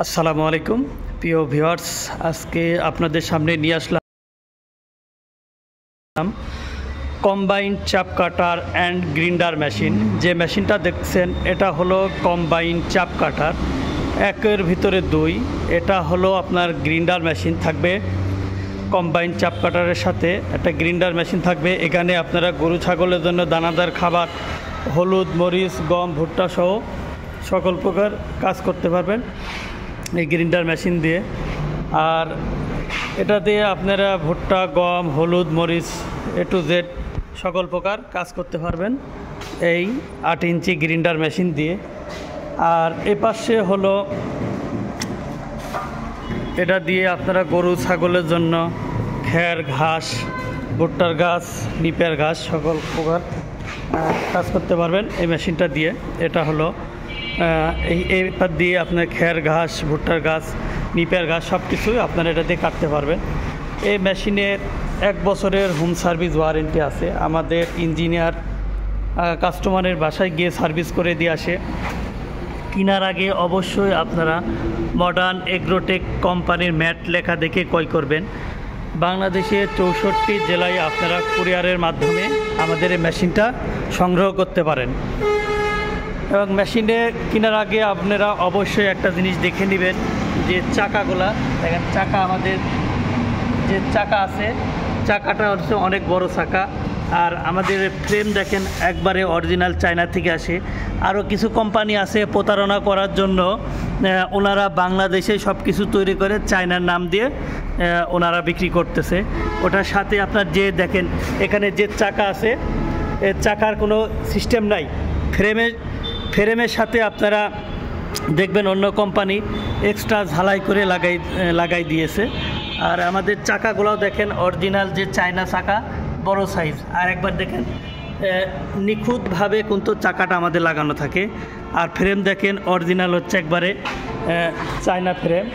আসসালামু আলাইকুম প্রিয় ভিউয়ার্স, আজকে আপনাদের সামনে নিয়ে আসলাম কম্বাইন্ড চাপ কাটার অ্যান্ড গ্রিন্ডার মেশিন। যে মেশিনটা দেখছেন এটা হলো কম্বাইন্ড চাপ কাটার, একের ভিতরে দুই। এটা হলো আপনার গ্রিন্ডার মেশিন থাকবে, কম্বাইন্ড চাপ কাটারের সাথে একটা গ্রিন্ডার মেশিন থাকবে। এখানে আপনারা গরু ছাগলের জন্য দানাদার খাবার, হলুদ, মরিচ, গম, ভুট্টা সহ সকল প্রকার কাজ করতে পারবেন এই গ্রিন্ডার মেশিন দিয়ে। আর এটা দিয়ে আপনারা ভুট্টা, গম, হলুদ, মরিচ A to Z সকল প্রকার কাজ করতে পারবেন এই 8 ইঞ্চি গ্রিন্ডার মেশিন দিয়ে। আর এই পাশে হলো এটা দিয়ে আপনারা গরু ছাগলের জন্য খ্যার, ঘাস, ভুট্টার ঘাস, নিপের ঘাস সকল প্রকার কাজ করতে পারবেন এই মেশিনটা দিয়ে। এটা হলো এইটা দিয়ে আপনার খ্যার, ঘাস, ভুট্টার ঘাস, নিপের ঘাস সব কিছুই আপনারা এটা দিয়ে কাটতে পারবেন। এই মেশিনের 1 বছরের হোম সার্ভিস ওয়ারেন্টি আছে। আমাদের ইঞ্জিনিয়ার কাস্টমারের বাসায় গিয়ে সার্ভিস করে দিয়ে আসে। কেনার আগে অবশ্যই আপনারা মডার্ন এগ্রোটেক কোম্পানির ম্যাট লেখা দেখে ক্রয় করবেন। বাংলাদেশে 64 জেলায় আপনারা কুরিয়ারের মাধ্যমে আমাদের এই মেশিনটা সংগ্রহ করতে পারেন। এবং মেশিনে কেনার আগে আপনারা অবশ্যই একটা জিনিস দেখে নেবেন যে চাকাগুলা দেখেন, চাকা আমাদের যে চাকা আছে চাকাটা হচ্ছে অনেক বড় চাকা। আর আমাদের ফ্রেম দেখেন একবারে অরিজিনাল চায়না থেকে আসে। আরও কিছু কোম্পানি আছে প্রতারণা করার জন্য ওনারা বাংলাদেশে সব কিছু তৈরি করে চায়নার নাম দিয়ে ওনারা বিক্রি করতেছে। ওটার সাথে আপনার যে দেখেন এখানে যে চাকা আছে চাকার কোনো সিস্টেম নাই। ফ্রেমের সাথে আপনারা দেখবেন অন্য কোম্পানি এক্সট্রা ঝালাই করে লাগাই দিয়েছে। আর আমাদের চাকাগুলোও দেখেন অরিজিনাল যে চায়না চাকা, বড় সাইজ। আর একবার দেখেন নিখুঁতভাবে কিন্তু চাকাটা আমাদের লাগানো থাকে। আর ফ্রেম দেখেন অরিজিনাল হচ্ছে একবারে চায়না ফ্রেম।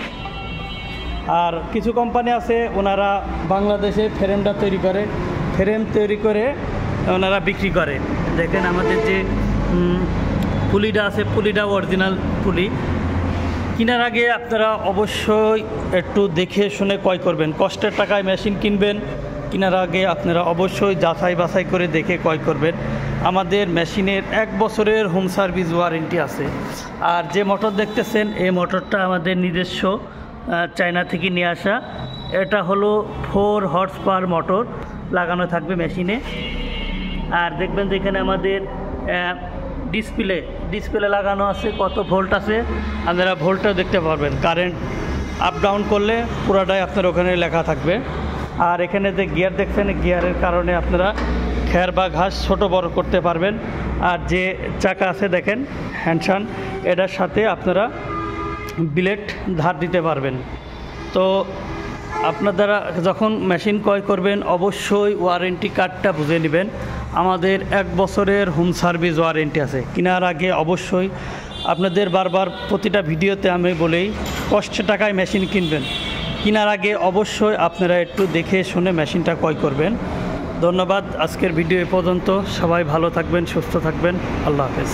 আর কিছু কোম্পানি আছে ওনারা বাংলাদেশে ফ্রেমটা তৈরি করে ওনারা বিক্রি করে। দেখেন আমাদের যে পুলিটা আছে, পুলিটাও অরিজিনাল পুলি। কেনার আগে আপনারা অবশ্যই একটু দেখে শুনে ক্রয় করবেন। কষ্টের টাকায় মেশিন কিনবেন, কেনার আগে আপনারা অবশ্যই যাচাই বাছাই করে দেখে ক্রয় করবেন। আমাদের মেশিনের 1 বছরের হোম সার্ভিস ওয়ারেন্টি আছে। আর যে মোটর দেখতেছেন এই মোটরটা আমাদের নিজস্ব চায়না থেকে নিয়ে আসা। এটা হলো 4 হর্স পাওয়ার মোটর লাগানো থাকবে মেশিনে। আর দেখবেন যেখানে আমাদের ডিসপ্লে লাগানো আছে, কত ভোল্ট আছে আপনারা ভোল্টটাও দেখতে পারবেন। কারেন্ট আপ ডাউন করলে পুরাটাই আপনার ওখানে লেখা থাকবে। আর এখানে যে গিয়ার দেখছেন গিয়ারের কারণে আপনারা খ্যার বা ঘাস ছোট বড় করতে পারবেন। আর যে চাকা আছে দেখেন হ্যান্ডসান, এটার সাথে আপনারা ব্লেড ধার দিতে পারবেন। তো আপনারা যখন মেশিন ক্রয় করবেন অবশ্যই ওয়ারেন্টি কার্ডটা বুঝে নেবেন। আমাদের 1 বছরের হোম সার্ভিস ওয়ারেন্টি আছে। কেনার আগে অবশ্যই আপনাদের বারবার প্রতিটা ভিডিওতে আমি বলেই কষ্টের টাকায় মেশিন কিনবেন। কেনার আগে অবশ্যই আপনারা একটু দেখে শুনে মেশিনটা ক্রয় করবেন। ধন্যবাদ। আজকের ভিডিও এ পর্যন্ত। সবাই ভালো থাকবেন, সুস্থ থাকবেন। আল্লাহ হাফেজ।